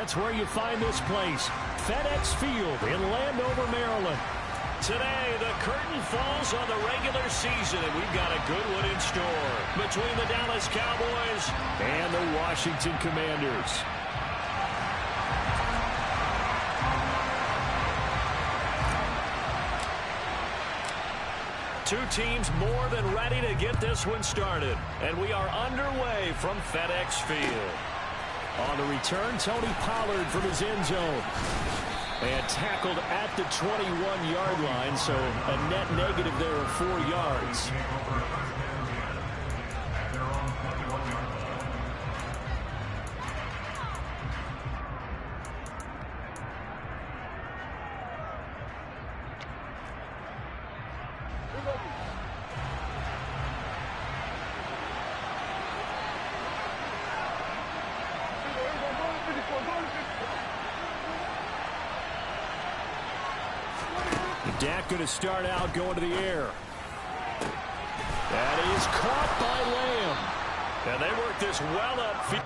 That's where you find this place, FedEx Field in Landover, Maryland. Today, the curtain falls on the regular season, and we've got a good one in store between the Dallas Cowboys and the Washington Commanders. Two teams more than ready to get this one started, and we are underway from FedEx Field. On the return, Tony Pollard from his end zone. And tackled at the 21-yard line, so a net negative there of 4 yards. Dak going to start out going to the air. That is caught by Lamb. And they work this well upfield.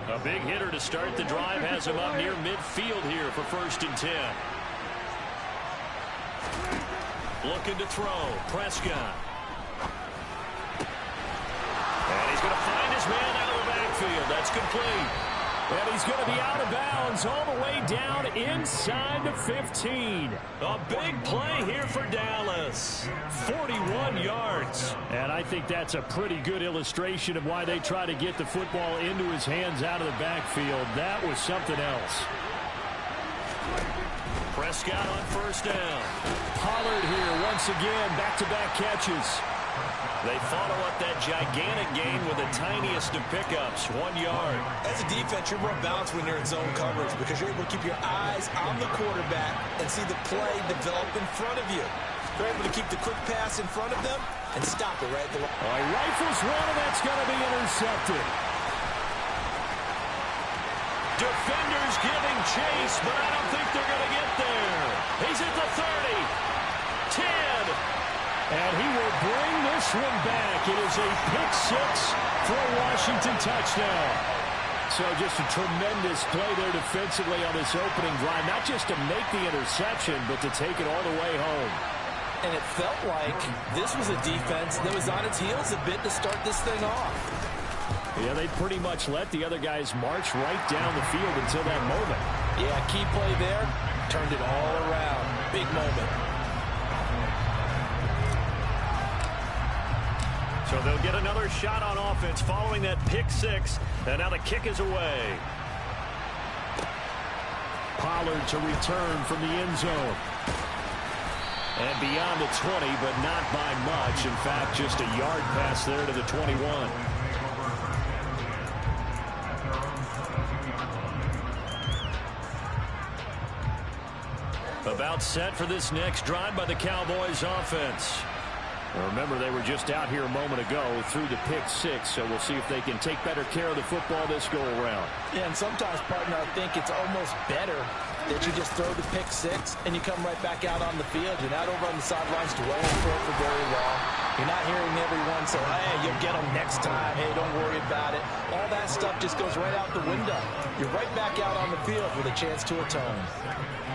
A big hitter to start the drive has him up near midfield here for 1st and 10. Looking to throw. Prescott. And he's going to find his man out of the backfield. That's complete. And he's going to be out of bounds all the way down inside the 15. A big play here for Dallas. 41 yards. And I think that's a pretty good illustration of why they try to get the football into his hands out of the backfield. That was something else. Prescott on 1st down. Pollard here once again, back-to-back catches. They follow up that gigantic gain with the tiniest of pickups, 1 yard. As a defense, you're more balanced when you're in zone coverage because you're able to keep your eyes on the quarterback and see the play develop in front of you. They're able to keep the quick pass in front of them and stop it right at the line. All right, rifles one, and that's going to be intercepted. Defenders giving chase, but I don't think they're going to get there. He's at the 30, 10. And he will bring this one back. It is a pick six for a Washington touchdown. So just a tremendous play there defensively on this opening drive. Not just to make the interception, but to take it all the way home. And it felt like this was a defense that was on its heels a bit to start this thing off. Yeah, they pretty much let the other guys march right down the field until that moment. Yeah, key play there. Turned it all around. Big moment. So they'll get another shot on offense following that pick six. And now the kick is away. Pollard to return from the end zone. And beyond the 20, but not by much. In fact, just a yard pass there to the 21. About set for this next drive by the Cowboys offense. Remember, they were just out here a moment ago through the pick six, so we'll see if they can take better care of the football this go-around. Yeah, and sometimes, partner, I think it's almost better that you just throw the pick six and you come right back out on the field. You're not over on the sidelines dwelling for it for very long. You're not hearing everyone say, hey, you'll get them next time. Hey, don't worry about it. All that stuff just goes right out the window. You're right back out on the field with a chance to atone.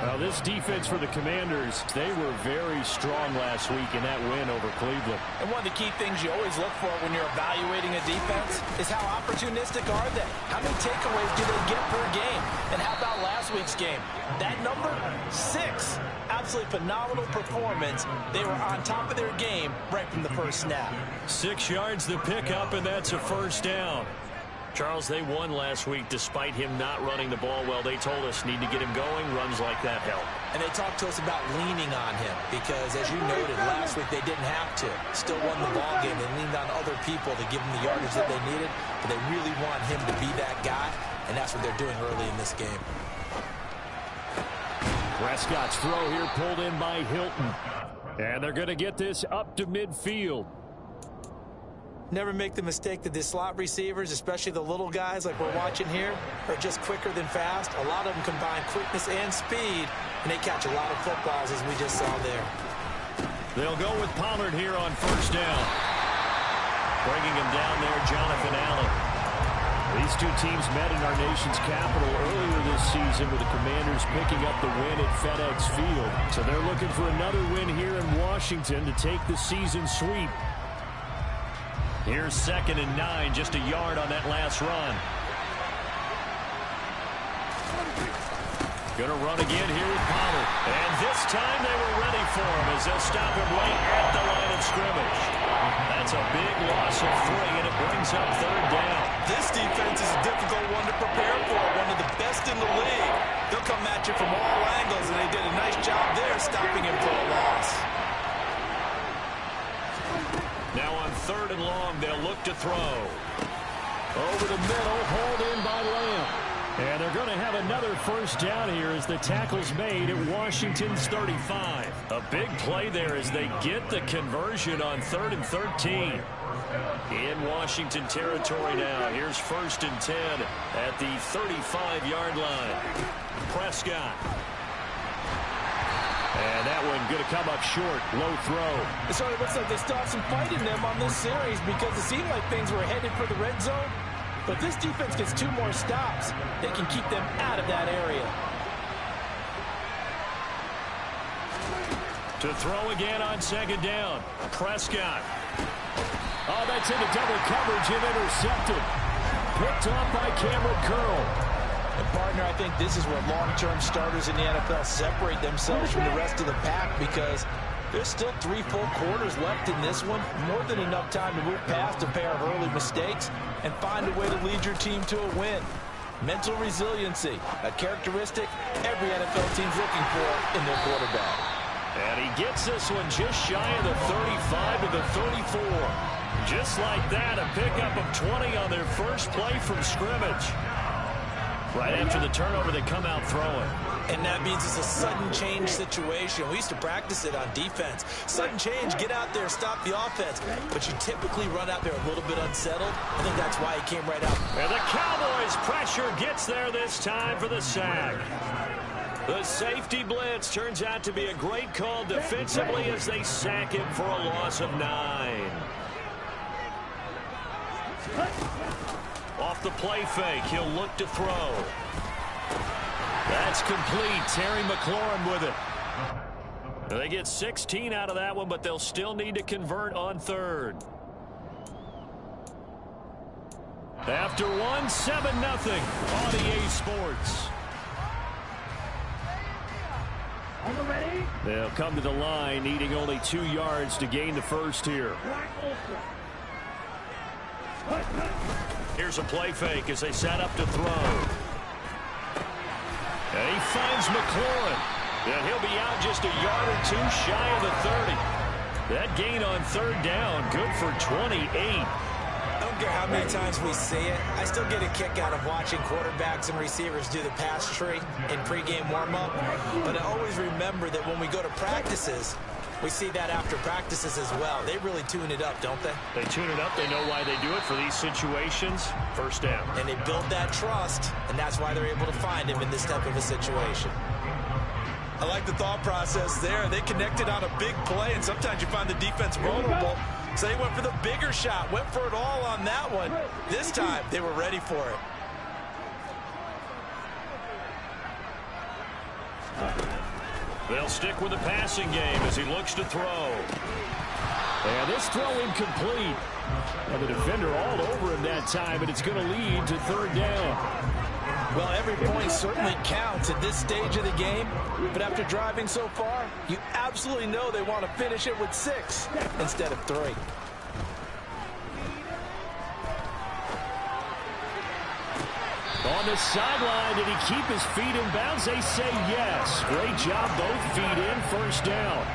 Well, this defense for the Commanders, they were very strong last week in that win over Cleveland. And one of the key things you always look for when you're evaluating a defense is how opportunistic are they? How many takeaways do they get per game? And how about last week's game? That number, 6. Absolutely phenomenal performance. They were on top of their game right from the first snap. 6 yards to pick up, and that's a first down. Charles, they won last week despite him not running the ball well. They told us need to get him going. Runs like that help. And they talked to us about leaning on him because, as you noted, last week they didn't have to. Still won the ball game. They leaned on other people to give them the yardage that they needed, but they really want him to be that guy, and that's what they're doing early in this game. Prescott's throw here pulled in by Hilton. And they're going to get this up to midfield. Never make the mistake that the slot receivers, especially the little guys like we're watching here, are just quicker than fast. A lot of them combine quickness and speed, and they catch a lot of footballs, as we just saw there. They'll go with Pollard here on first down. Bringing him down there, Jonathan Allen. These two teams met in our nation's capital earlier this season with the Commanders picking up the win at FedEx Field. So they're looking for another win here in Washington to take the season sweep. Here's 2nd and 9, just a yard on that last run. Going to run again here with Pollard. And this time they were ready for him as they'll stop him right at the line of scrimmage. That's a big loss of 3, and it brings up 3rd down. This defense is a difficult one to prepare for, one of the best in the league. They'll come at you from all angles, and they did a nice job there stopping him for a loss. Now on 3rd and long, they'll look to throw. Over the middle, hauled in by Lamb. And they're going to have another first down here as the tackle's made at Washington's 35. A big play there as they get the conversion on 3rd and 13. In Washington territory now. Here's 1st and 10 at the 35-yard line. Prescott. And that one going to come up short. Low throw. So it looks like they still have some fight in them on this series because it seemed like things were headed for the red zone. But this defense gets 2 more stops. They can keep them out of that area. To throw again on 2nd down. Prescott. Oh, that's into double coverage and intercepted. Picked off by Cameron Curl. And, partner, I think this is where long-term starters in the NFL separate themselves from the rest of the pack because there's still 3 full quarters left in this one. More than enough time to move past a pair of early mistakes and find a way to lead your team to a win. Mental resiliency, a characteristic every NFL team's looking for in their quarterback. And he gets this one just shy of the 35 to the 34. Just like that, a pickup of 20 on their first play from scrimmage. Right after the turnover, they come out throwing. And that means it's a sudden change situation. We used to practice it on defense. Sudden change, get out there, stop the offense. But you typically run out there a little bit unsettled. I think that's why he came right out. And the Cowboys' pressure gets there this time for the sack. The safety blitz turns out to be a great call defensively as they sack him for a loss of 9. Off the play fake, he'll look to throw. That's complete. Terry McLaurin with it. They get 16 out of that one, but they'll still need to convert on 3rd. After 1, 7-0 on EA Sports. They'll come to the line, needing only 2 yards to gain the first here. Here's a play fake as they set up to throw. And he finds McLaurin. And he'll be out just a yard or 2 shy of the 30. That gain on 3rd down, good for 28. I don't care how many times we see it. I still get a kick out of watching quarterbacks and receivers do the pass tree in pregame warm-up. But I always remember that when we go to practices, we see that after practices as well. They really tune it up, don't they? They tune it up. They know why they do it for these situations. First down. And they build that trust, and that's why they're able to find him in this type of a situation. I like the thought process there. They connected on a big play, and sometimes you find the defense vulnerable. So they went for the bigger shot, went for it all on that one. This time, they were ready for it. They'll stick with the passing game as he looks to throw. And this throw incomplete. And the defender all over him that time, and it's going to lead to 3rd down. Well, every point certainly counts at this stage of the game. But after driving so far, you absolutely know they want to finish it with 6 instead of 3. On on the sideline. Did he keep his feet in bounds? They say yes. Great job, both feet in, first down.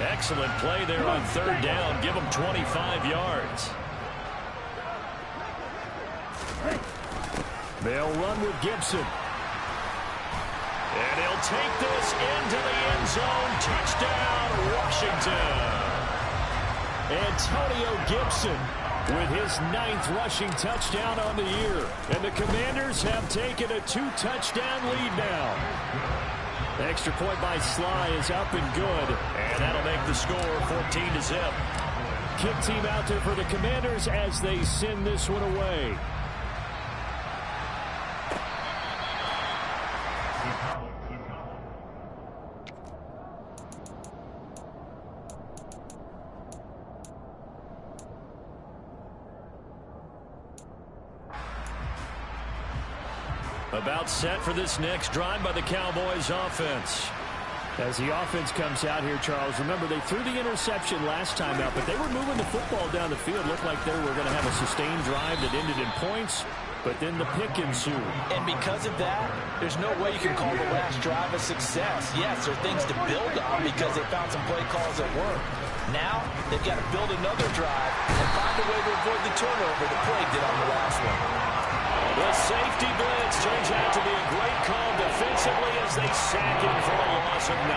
Excellent play there on third down. Give him 25 yards. They'll run with Gibson. And he'll take this into the end zone. Touchdown, Washington. Antonio Gibson with his 9th rushing touchdown on the year. And the Commanders have taken a 2-touchdown lead now. The extra point by Sly is up and good. And that'll make the score 14-0. Kick team out there for the Commanders as they send this one away. About set for this next drive by the Cowboys offense. As the offense comes out here, Charles, remember they threw the interception last time out, but they were moving the football down the field. Looked like they were going to have a sustained drive that ended in points, but then the pick ensued. And because of that, there's no way you can call the last drive a success. Yes, there are things to build on because they found some play calls that work. Now, they've got to build another drive and find a way to avoid the turnover the play did on the last one. The safety blitz turns out to be a great call defensively as they sack him for a loss of 9.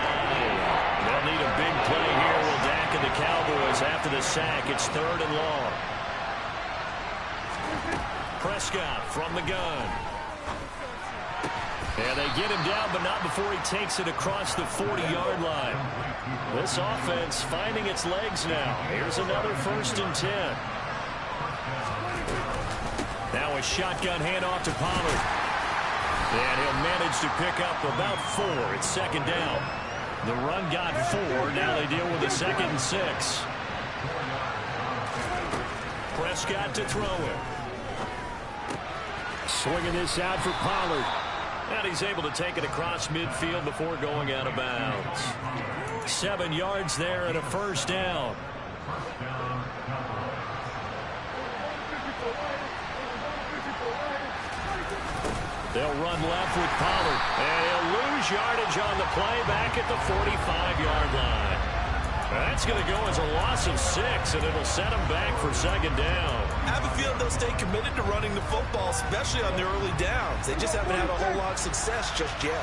They'll need a big play here. Will Dak and the Cowboys after the sack. It's 3rd and long. Prescott from the gun. And they get him down, but not before he takes it across the 40-yard line. This offense finding its legs now. Here's another 1st and 10. Now a shotgun handoff to Pollard. And he'll manage to pick up about 4. It's 2nd down. The run got 4. Now they deal with a 2nd and 6. Prescott to throw it. Swinging this out for Pollard. And he's able to take it across midfield before going out of bounds. 7 yards there and a 1st down. They'll run left with Pollard. And he'll lose yardage on the play back at the 45-yard line. That's going to go as a loss of 6, and it'll set them back for 2nd down. I have a feeling they'll stay committed to running the football, especially on the early downs. They just haven't had a whole lot of success just yet.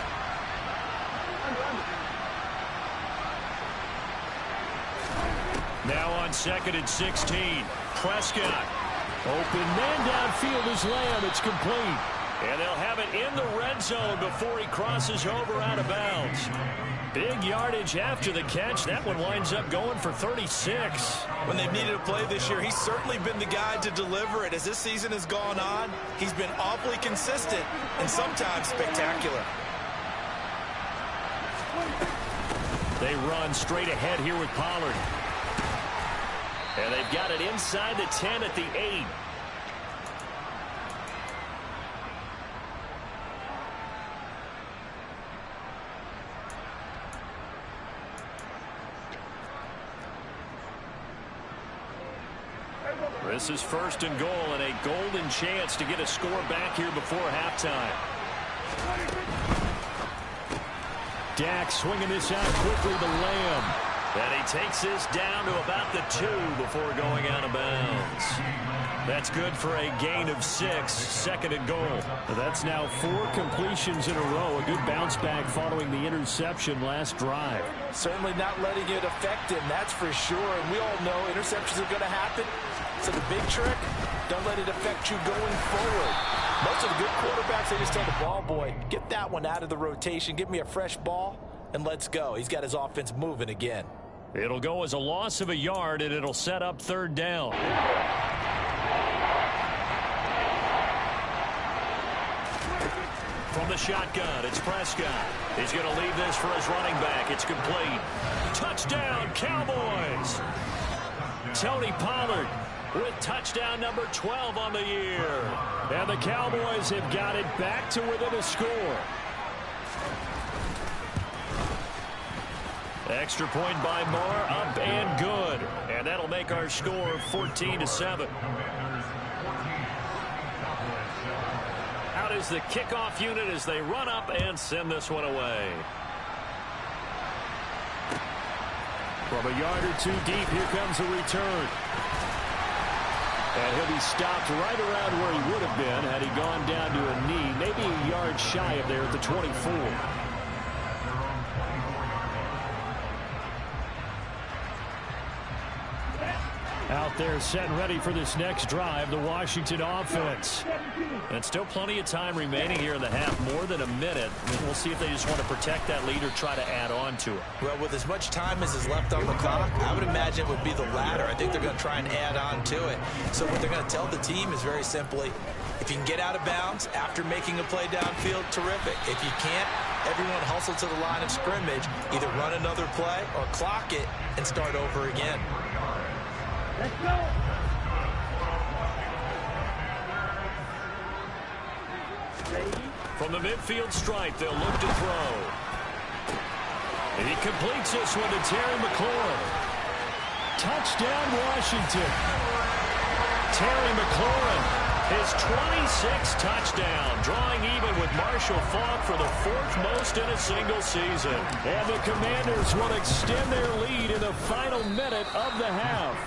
Now on 2nd and 16. Prescott. Open man downfield is Lamb. It's complete. And they'll have it in the red zone before he crosses over out of bounds. Big yardage after the catch. That one winds up going for 36. When they've needed a play this year, he's certainly been the guy to deliver it. As this season has gone on, he's been awfully consistent and sometimes spectacular. They run straight ahead here with Pollard. And they've got it inside the 10 at the 8. This is 1st and goal and a golden chance to get a score back here before halftime. Dak swinging this out quickly to Lamb. And he takes this down to about the 2 before going out of bounds. That's good for a gain of 6, 2nd and goal. That's now 4 completions in a row. A good bounce back following the interception last drive. Certainly not letting it affect him, that's for sure. And we all know interceptions are going to happen. So the big trick, don't let it affect you going forward. Most of the good quarterbacks, they just tell the ball boy, get that one out of the rotation, give me a fresh ball, and let's go. He's got his offense moving again. It'll go as a loss of a yard, and it'll set up 3rd down. From the shotgun, it's Prescott. He's going to leave this for his running back. It's complete. Touchdown, Cowboys! Tony Pollard with touchdown number 12 on the year. And the Cowboys have got it back to within a score. Extra point by Marr, up and good. And that'll make our score 14-7. Out is the kickoff unit as they run up and send this one away. From a yard or two deep, here comes a return. And he'll be stopped right around where he would have been had he gone down to a knee, maybe a yard shy of there at the 24. Out there set and ready for this next drive, the Washington offense. And still plenty of time remaining here in the half, more than a minute. And we'll see if they just want to protect that lead or try to add on to it. Well, with as much time as is left on the clock, I would imagine it would be the latter. I think they're going to try and add on to it. So what they're going to tell the team is very simply, if you can get out of bounds after making a play downfield, terrific. If you can't, everyone hustle to the line of scrimmage, either run another play or clock it and start over again. Let's go. From the midfield stripe, they'll look to throw. And he completes this one to Terry McLaurin. Touchdown, Washington. Terry McLaurin, his 26th touchdown, drawing even with Marshall Faulk for the 4th most in a single season. And the Commanders will extend their lead in the final minute of the half.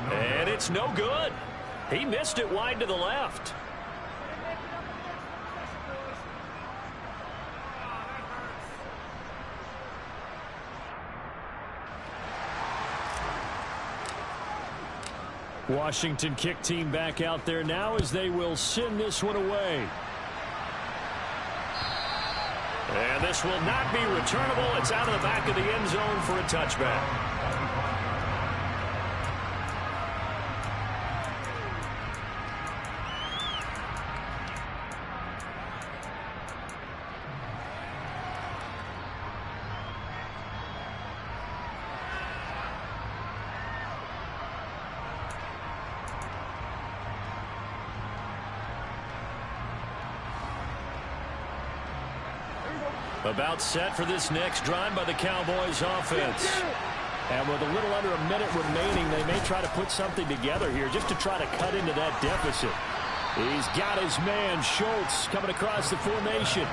And it's no good. He missed it wide to the left. Washington kick team back out there now as they will send this one away. And this will not be returnable. It's out of the back of the end zone for a touchback. About set for this next drive by the Cowboys offense. And with a little under a minute remaining, they may try to put something together here just to try to cut into that deficit. He's got his man, Schultz, coming across the formation.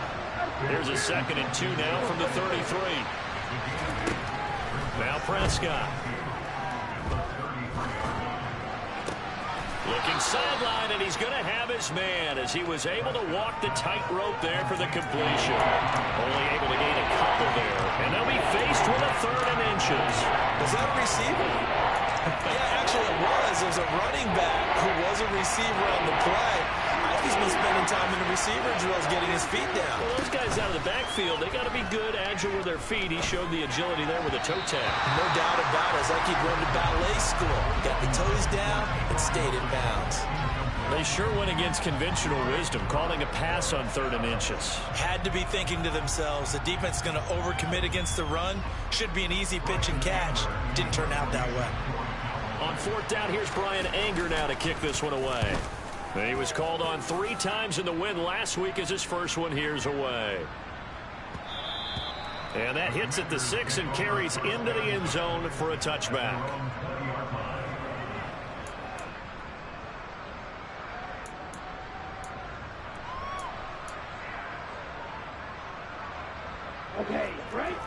Here's a 2nd and 2 now from the 33. Now Prescott. Looking sideline, and he's going to have his man as he was able to walk the tightrope there for the completion. Only able to gain a couple there, and they'll be faced with a 3rd and inches. Was that a receiver? Yeah, actually it was. It was a running back who was a receiver on the play. I think he's been spending time in the receiver drills getting his feet down. Well, those guys out of the backfield, they got to be good, agile with their feet. He showed the agility there with a toe tap. No doubt about it. It's like he'd run to ballet school. Got the toes down and stayed in bounds. They sure went against conventional wisdom, calling a pass on 3rd and inches. Had to be thinking to themselves, the defense is going to overcommit against the run. Should be an easy pitch and catch. Didn't turn out that way. On 4th down, here's Brian Anger now to kick this one away. He was called on 3 times in the win last week as his first one here's away. And that hits at the 6 and carries into the end zone for a touchback.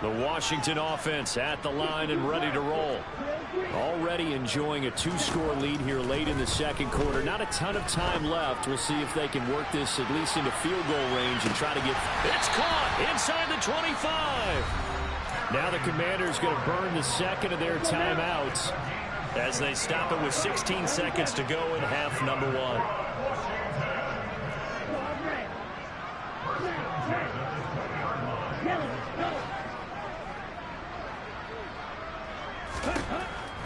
The Washington offense at the line and ready to roll. Already enjoying a 2-score lead here late in the 2nd quarter. Not a ton of time left. We'll see if they can work this at least into field goal range and try to get... It's caught inside the 25. Now the Commanders going to burn the 2nd of their timeouts as they stop it with 16 seconds to go in half number 1.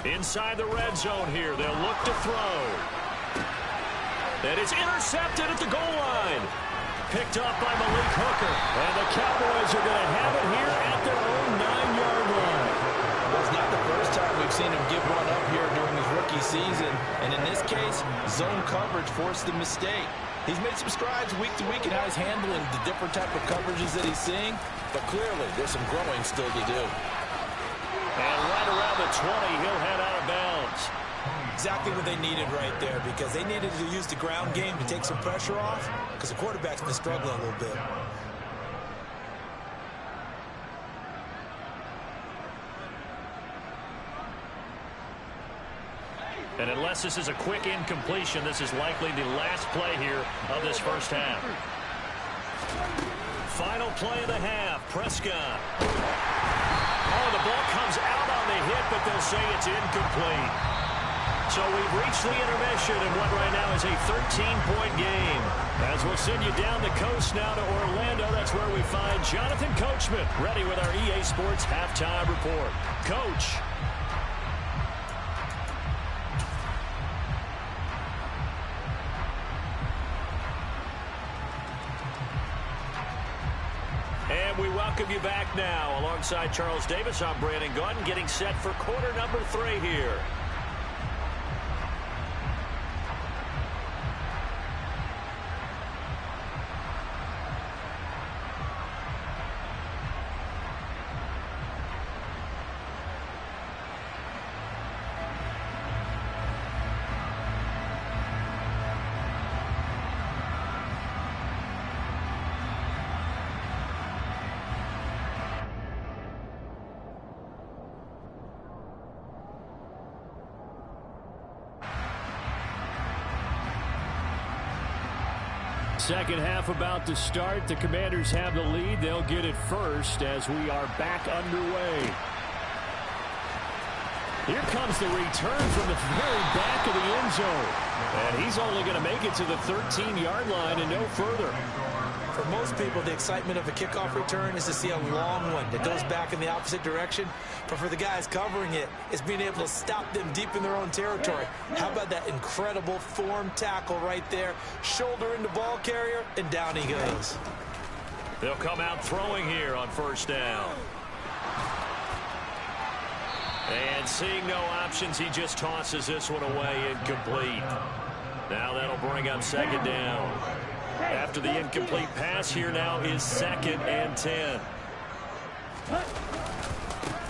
Inside the red zone here. They'll look to throw. That is intercepted at the goal line. Picked up by Malik Hooker. And the Cowboys are going to have it here at their own 9-yard line. Well, it's not the first time we've seen him give one up here during his rookie season. And in this case, zone coverage forced the mistake. He's made some strides week to week in how he's handling the different type of coverages that he's seeing. But clearly, there's some growing still to do. And right around the 20, he'll head out of bounds. exactly what they needed right there, because they needed to use the ground game to take some pressure off, because the quarterback's been struggling a little bit. And unless this is a quick incompletion, this is likely the last play here of this first half. Final play of the half, Prescott. Oh, the ball comes out on the hit, but they'll say it's incomplete. So we've reached the intermission in what right now is a 13-point game. As we'll send you down the coast now to Orlando, that's where we find Jonathan Coachman, ready with our EA Sports Halftime Report. Coach. And we welcome you back now. Alongside Charles Davis, I'm Brandon Gaudin, getting set for quarter number 3 here. Second half about to start. The Commanders have the lead. They'll get it first as we are back underway. Here comes the return from the very back of the end zone. And he's only going to make it to the 13-yard line and no further. For most people, the excitement of a kickoff return is to see a long one that goes back in the opposite direction. But for the guys covering it, it's being able to stop them deep in their own territory. How about that incredible form tackle right there? Shoulder into ball carrier, and down he goes. They'll come out throwing here on first down. And seeing no options, he just tosses this one away, incomplete. Now that'll bring up second down. After the incomplete pass, here now is 2nd and 10.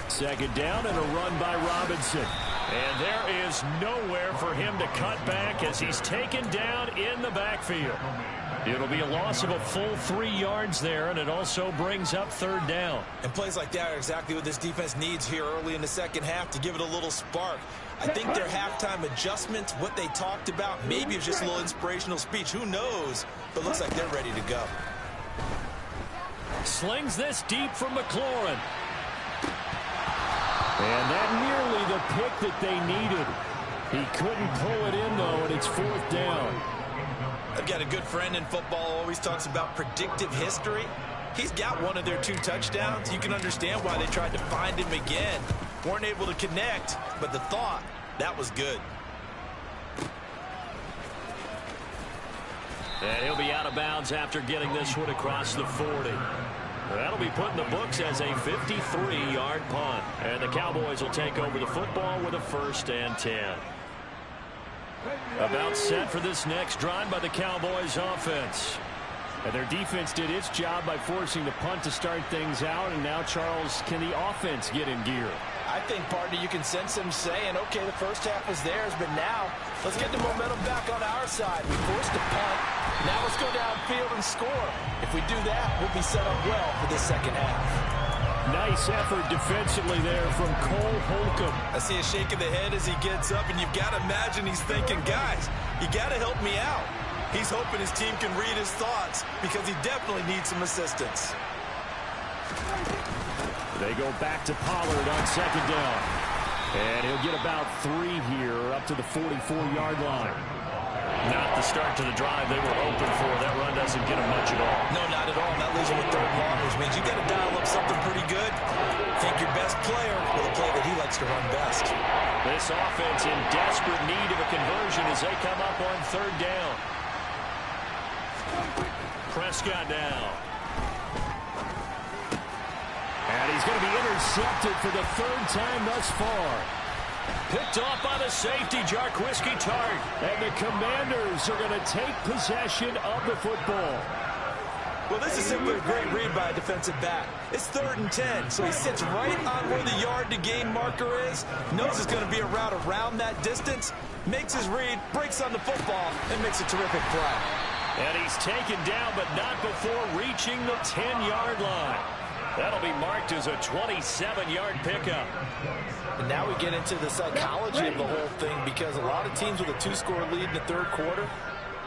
Second down and a run by Robinson. And there is nowhere for him to cut back as he's taken down in the backfield. It'll be a loss of a full 3 yards there, and it also brings up third down. And plays like that are exactly what this defense needs here early in the second half to give it a little spark. I think their halftime adjustments, what they talked about, maybe it's just a little inspirational speech. Who knows? But looks like they're ready to go. Slings this deep from McLaurin. And that nearly the pick that they needed. He couldn't pull it in, though, and it's 4th down. I've got a good friend in football, always talks about predictive history. He's got one of their 2 touchdowns. You can understand why they tried to find him again. Weren't able to connect, but the thought, that was good. And he'll be out of bounds after getting this one across the 40. That'll be put in the books as a 53-yard punt. And the Cowboys will take over the football with a 1st and 10. About set for this next drive by the Cowboys offense. And their defense did its job by forcing the punt to start things out. And now, Charles, can the offense get in gear? I think, partner, you can sense them saying, okay, the first half was theirs, but now let's get the momentum back on our side. We forced a punt. Now let's go downfield and score. If we do that, we'll be set up well for this second half. Nice effort defensively there from Cole Holcomb. I see a shake of the head as he gets up, and you've got to imagine he's thinking, guys, you got to help me out. He's hoping his team can read his thoughts because he definitely needs some assistance. They go back to Pollard on second down. And he'll get about 3 here up to the 44-yard line. Not the start to the drive they were hoping for. That run doesn't get him much at all. No, not at all. That leaves him with 3rd and long, which means you got to dial up something pretty good. Think your best player with a play that he likes to run best. This offense in desperate need of a conversion as they come up on 3rd down. Prescott now. And he's going to be intercepted for the 3rd time thus far. Picked off by the safety, Jarquiski Tartt. And the Commanders are going to take possession of the football. Well, this is simply a great read by a defensive back. It's 3rd and 10, so he sits right on where the yard-to-gain marker is, knows it's going to be a route around that distance, makes his read, breaks on the football, and makes a terrific play. And he's taken down, but not before reaching the 10-yard line. That'll be marked as a 27-yard pickup. And now we get into the psychology of the whole thing, because a lot of teams with a 2-score lead in the 3rd quarter,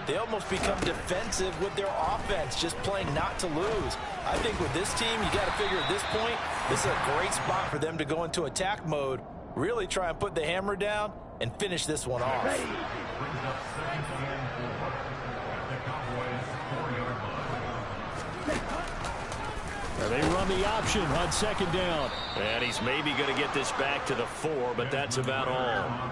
they almost become defensive with their offense, just playing not to lose. I think with this team, you got to figure at this point, this is a great spot for them to go into attack mode, really try and put the hammer down and finish this one off. They run the option on 2nd down. And he's maybe going to get this back to the 4, but that's about all.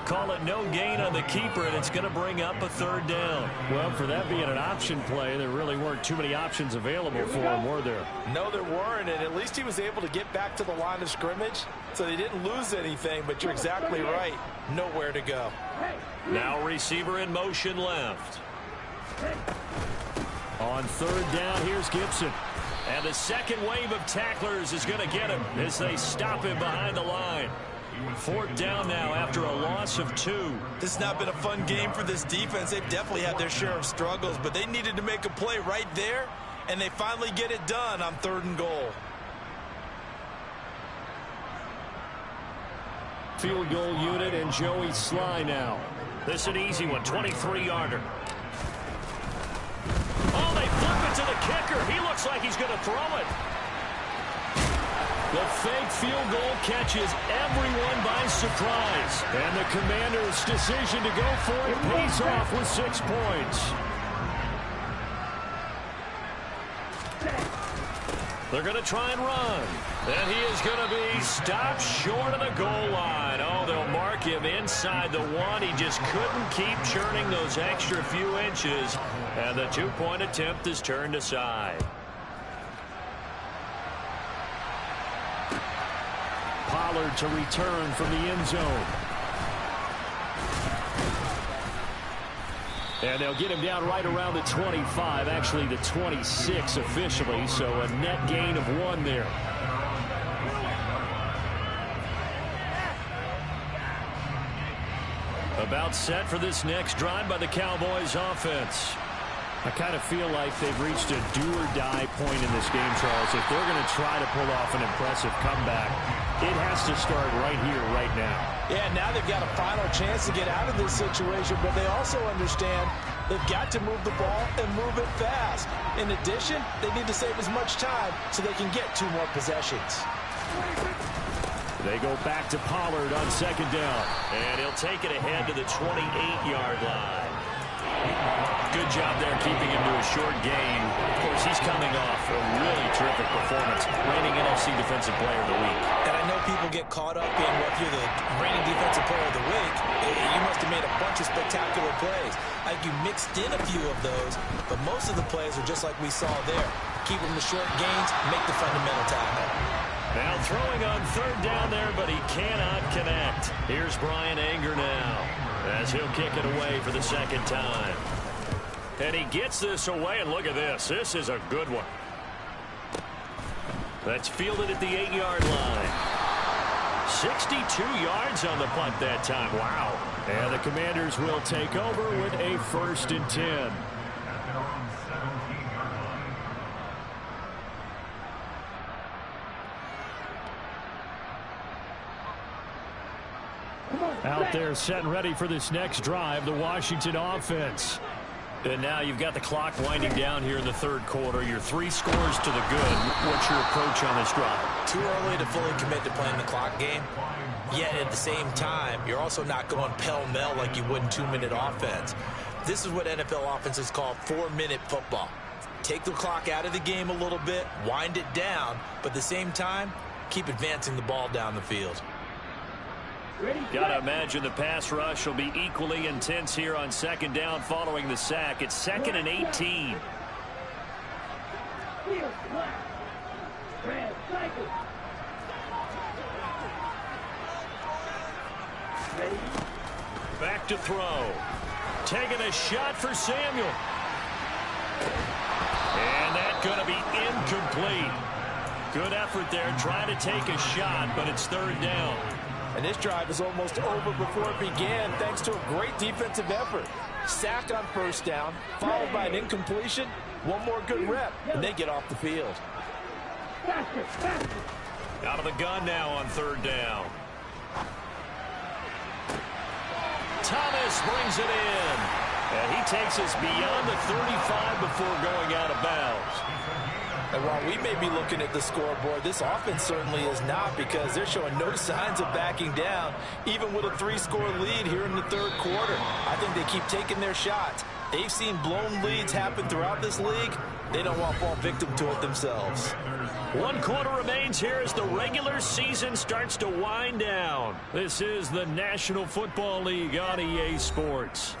Call it no gain on the keeper, and it's going to bring up a 3rd down. Well, for that being an option play, there really weren't too many options available for him, were there? No, there weren't, and at least he was able to get back to the line of scrimmage, so they didn't lose anything, but you're exactly right. Nowhere to go. Now receiver in motion left. On 3rd down, here's Gibson. And the second wave of tacklers is going to get him as they stop him behind the line. 4th down now after a loss of 2. This has not been a fun game for this defense. They've definitely had their share of struggles, but they needed to make a play right there, and they finally get it done on 3rd and goal. Field goal unit and Joey Sly now. This is an easy one, 23-yarder. Oh, they flip it to the kicker. He looks like he's going to throw it. The fake field goal catches everyone by surprise. And the Commanders' decision to go for it pays off with 6 points. They're going to try and run. And he is going to be stopped short of the goal line. Oh, they'll mark him inside the 1. He just couldn't keep churning those extra few inches. And the 2-point attempt is turned aside. Pollard to return from the end zone. And they'll get him down right around the 25, actually the 26 officially, so a net gain of 1 there. About set for this next drive by the Cowboys offense. I kind of feel like they've reached a do-or-die point in this game, Charles. If they're going to try to pull off an impressive comeback, it has to start right here, right now. Yeah, now they've got a final chance to get out of this situation, but they also understand they've got to move the ball and move it fast. In addition, they need to save as much time so they can get 2 more possessions. They go back to Pollard on 2nd down. And he'll take it ahead to the 28-yard line. Good job there keeping him to a short gain. Of course, he's coming off a really terrific performance. Reigning NFC Defensive Player of the Week. And I know people get caught up in what you're the reigning Defensive Player of the Week. You must have made a bunch of spectacular plays. I think you mixed in a few of those, but most of the plays are just like we saw there. Keep them to short gains, make the fundamental tackle. Now throwing on 3rd down there, but he cannot connect. Here's Bryan Anger now as he'll kick it away for the 2nd time. And he gets this away, and look at this. This is a good one. That's fielded at the 8-yard line. 62 yards on the punt that time. Wow. And the Commanders will take over with a 1st and 10. Out there set and ready for this next drive, the Washington offense. And now you've got the clock winding down here in the 3rd quarter. You're 3 scores to the good. What's your approach on this drive? Too early to fully commit to playing the clock game. Yet at the same time, you're also not going pell-mell like you would in 2-minute offense. This is what NFL offenses call 4-minute football. Take the clock out of the game a little bit, wind it down, but at the same time, keep advancing the ball down the field. Gotta imagine the pass rush will be equally intense here on 2nd down following the sack. It's 2nd and 18. Back to throw. Taking a shot for Samuel. And that's going to be incomplete. Good effort there, trying to take a shot, but it's third down. And this drive is almost over before it began, thanks to a great defensive effort. Sack on first down, followed by an incompletion. One more good rep, and they get off the field. Out of the gun now on third down. Thomas brings it in. And he takes us beyond the 35 before going out of bounds. And while we may be looking at the scoreboard, this offense certainly is not, because they're showing no signs of backing down, even with a 3-score lead here in the third quarter. I think they keep taking their shots. They've seen blown leads happen throughout this league. They don't want to fall victim to it themselves. 1 quarter remains here as the regular season starts to wind down. This is the National Football League on EA Sports.